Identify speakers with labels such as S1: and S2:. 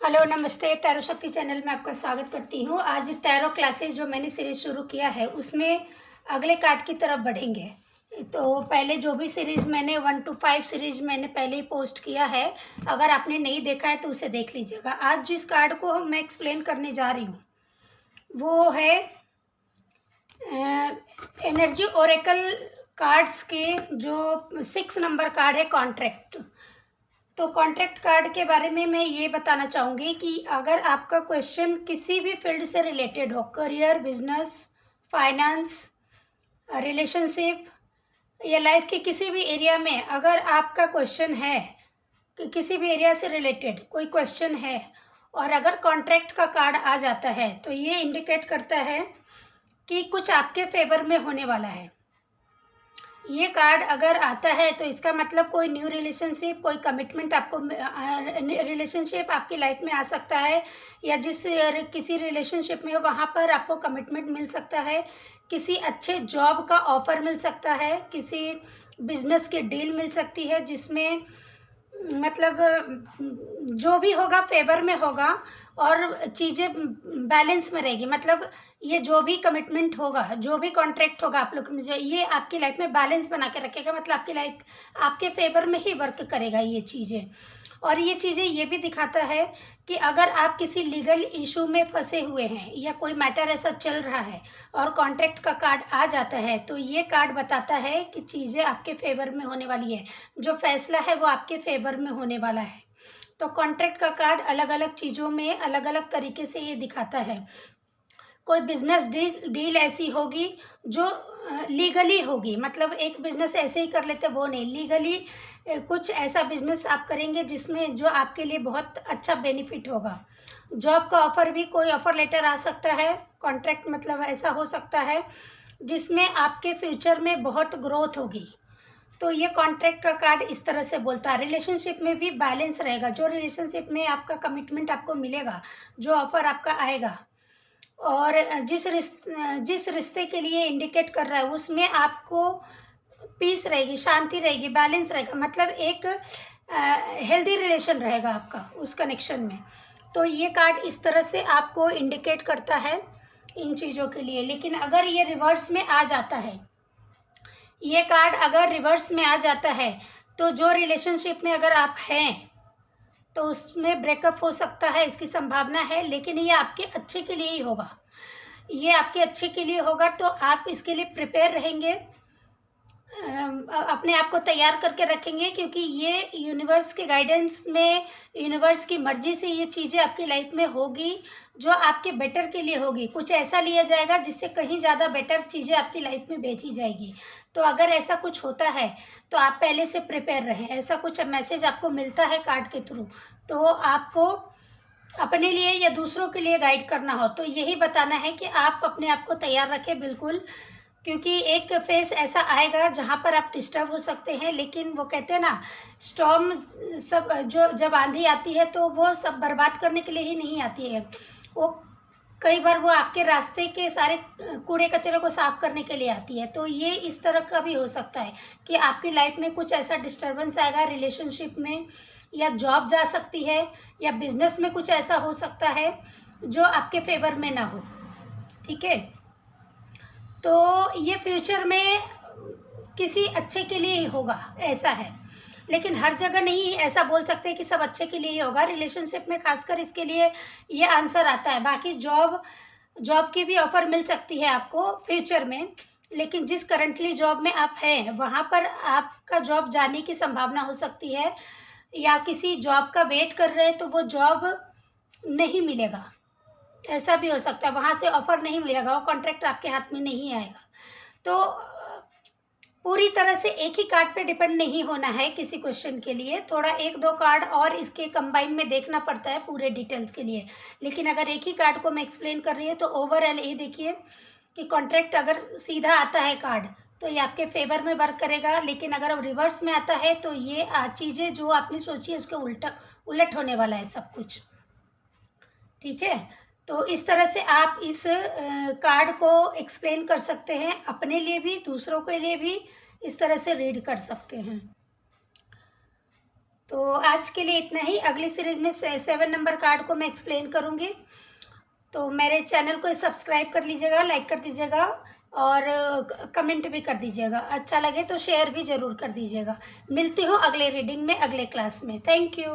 S1: Hello नमस्ते, tarot शक्ति channel में आपका स्वागत करती हूँ। आज टैरो क्लासेस जो मैंने सीरीज़ शुरू किया है उसमें अगले कार्ड की तरफ बढ़ेंगे। तो पहले जो भी सीरीज़ मैंने 1 to 5 सीरीज़ मैंने पहले ही पोस्ट किया है, अगर आपने नहीं देखा है तो उसे देख लीजिएगा। आज जिस कार्ड को मैं एक्सप्लेन करने जा रही हूँ वो है एनर्जी ओरेकल कार्ड्स के जो 6 नंबर कार्ड है कॉन्ट्रैक्ट। तो कॉन्ट्रैक्ट कार्ड के बारे में मैं ये बताना चाहूँगी कि अगर आपका क्वेश्चन किसी भी फील्ड से रिलेटेड हो, करियर, बिजनेस, फाइनेंस, रिलेशनशिप या लाइफ के किसी भी एरिया में अगर आपका क्वेश्चन है कि किसी भी एरिया से रिलेटेड कोई क्वेश्चन है और अगर कॉन्ट्रैक्ट का कार्ड आ जाता है तो ये इंडिकेट करता है कि कुछ आपके फेवर में होने वाला है। ये कार्ड अगर आता है तो इसका मतलब कोई न्यू रिलेशनशिप, कोई कमिटमेंट आपको रिलेशनशिप आपकी लाइफ में आ सकता है, या किसी रिलेशनशिप में हो वहाँ पर आपको कमिटमेंट मिल सकता है, किसी अच्छे जॉब का ऑफ़र मिल सकता है, किसी बिजनेस की डील मिल सकती है जिसमें मतलब जो भी होगा फेवर में होगा और चीज़ें बैलेंस में रहेगी। मतलब ये जो भी कमिटमेंट होगा, जो भी कॉन्ट्रैक्ट होगा आप लोग में, जो ये आपकी लाइफ में बैलेंस बना के रखेगा। मतलब आपकी लाइफ आपके फेवर में ही वर्क करेगा ये चीज़ें। और ये चीज़ें ये भी दिखाता है कि अगर आप किसी लीगल इशू में फंसे हुए हैं या कोई मैटर ऐसा चल रहा है और कॉन्ट्रैक्ट का कार्ड आ जाता है तो ये कार्ड बताता है कि चीज़ें आपके फेवर में होने वाली है, जो फैसला है वो आपके फेवर में होने वाला है। तो कॉन्ट्रैक्ट का कार्ड अलग अलग चीज़ों में अलग अलग तरीके से ये दिखाता है। कोई बिजनेस डील ऐसी होगी जो लीगली होगी, मतलब एक बिजनेस ऐसे ही कर लेते वो नहीं, लीगली कुछ ऐसा बिजनेस आप करेंगे जिसमें जो आपके लिए बहुत अच्छा बेनिफिट होगा। जॉब का ऑफ़र भी, कोई ऑफ़र लेटर आ सकता है। कॉन्ट्रैक्ट मतलब ऐसा हो सकता है जिसमें आपके फ्यूचर में बहुत ग्रोथ होगी। तो ये कॉन्ट्रैक्ट का कार्ड इस तरह से बोलता है। रिलेशनशिप में भी बैलेंस रहेगा, जो रिलेशनशिप में आपका कमिटमेंट आपको मिलेगा, जो ऑफ़र आपका आएगा और जिस रिश्ते के लिए इंडिकेट कर रहा है उसमें आपको पीस रहेगी, शांति रहेगी, बैलेंस रहेगा। मतलब एक हेल्दी रिलेशन रहेगा आपका उस कनेक्शन में। तो ये कार्ड इस तरह से आपको इंडिकेट करता है इन चीज़ों के लिए। लेकिन अगर ये रिवर्स में आ जाता है, ये कार्ड अगर रिवर्स में आ जाता है तो जो रिलेशनशिप में अगर आप हैं तो उसमें ब्रेकअप हो सकता है, इसकी संभावना है। लेकिन ये आपके अच्छे के लिए ही होगा, ये आपके अच्छे के लिए होगा। तो आप इसके लिए प्रिपेयर रहेंगे, अपने आप को तैयार करके रखेंगे, क्योंकि ये यूनिवर्स के गाइडेंस में, यूनिवर्स की मर्ज़ी से ये चीज़ें आपकी लाइफ में होगी जो आपके बेटर के लिए होगी। कुछ ऐसा लिया जाएगा जिससे कहीं ज़्यादा बेटर चीज़ें आपकी लाइफ में भेजी जाएगी। तो अगर ऐसा कुछ होता है तो आप पहले से प्रिपेयर रहें। ऐसा कुछ मैसेज आपको मिलता है कार्ड के थ्रू, तो आपको अपने लिए या दूसरों के लिए गाइड करना हो तो यही बताना है कि आप अपने आप को तैयार रखें बिल्कुल। क्योंकि एक फेस ऐसा आएगा जहाँ पर आप डिस्टर्ब हो सकते हैं। लेकिन वो कहते हैं ना, स्टॉर्म सब जो जब आंधी आती है तो वो सब बर्बाद करने के लिए ही नहीं आती है, वो कई बार वो आपके रास्ते के सारे कूड़े कचरे को साफ करने के लिए आती है। तो ये इस तरह का भी हो सकता है कि आपकी लाइफ में कुछ ऐसा डिस्टर्बेंस आएगा, रिलेशनशिप में, या जॉब जा सकती है, या बिजनेस में कुछ ऐसा हो सकता है जो आपके फेवर में ना हो। ठीक है, तो ये फ्यूचर में किसी अच्छे के लिए ही होगा, ऐसा है। लेकिन हर जगह नहीं ऐसा बोल सकते कि सब अच्छे के लिए ही होगा। रिलेशनशिप में खासकर इसके लिए ये आंसर आता है। बाकी जॉब की भी ऑफ़र मिल सकती है आपको फ्यूचर में। लेकिन जिस करंटली जॉब में आप हैं वहाँ पर आपका जॉब जाने की संभावना हो सकती है, या किसी जॉब का वेट कर रहे हैं तो वो जॉब नहीं मिलेगा, ऐसा भी हो सकता है। वहाँ से ऑफ़र नहीं मिलेगा, वो कॉन्ट्रैक्ट आपके हाथ में नहीं आएगा। तो पूरी तरह से एक ही कार्ड पे डिपेंड नहीं होना है किसी क्वेश्चन के लिए। थोड़ा 1-2 कार्ड और इसके कंबाइन में देखना पड़ता है पूरे डिटेल्स के लिए। लेकिन अगर एक ही कार्ड को मैं एक्सप्लेन कर रही हूँ तो ओवरऑल ये देखिए कि कॉन्ट्रैक्ट अगर सीधा आता है कार्ड तो ये आपके फेवर में वर्क करेगा। लेकिन अगर अब रिवर्स में आता है तो ये चीज़ें जो आपने सोची है उसके उलट होने वाला है सब कुछ। ठीक है, तो इस तरह से आप इस कार्ड को एक्सप्लेन कर सकते हैं, अपने लिए भी दूसरों के लिए भी इस तरह से रीड कर सकते हैं। तो आज के लिए इतना ही। अगली सीरीज़ में 7 नंबर कार्ड को मैं एक्सप्लेन करूँगी। तो मेरे चैनल को सब्सक्राइब कर लीजिएगा, लाइक कर दीजिएगा और कमेंट भी कर दीजिएगा। अच्छा लगे तो शेयर भी ज़रूर कर दीजिएगा। मिलती हूँ अगले रीडिंग में, अगले क्लास में। Thank you.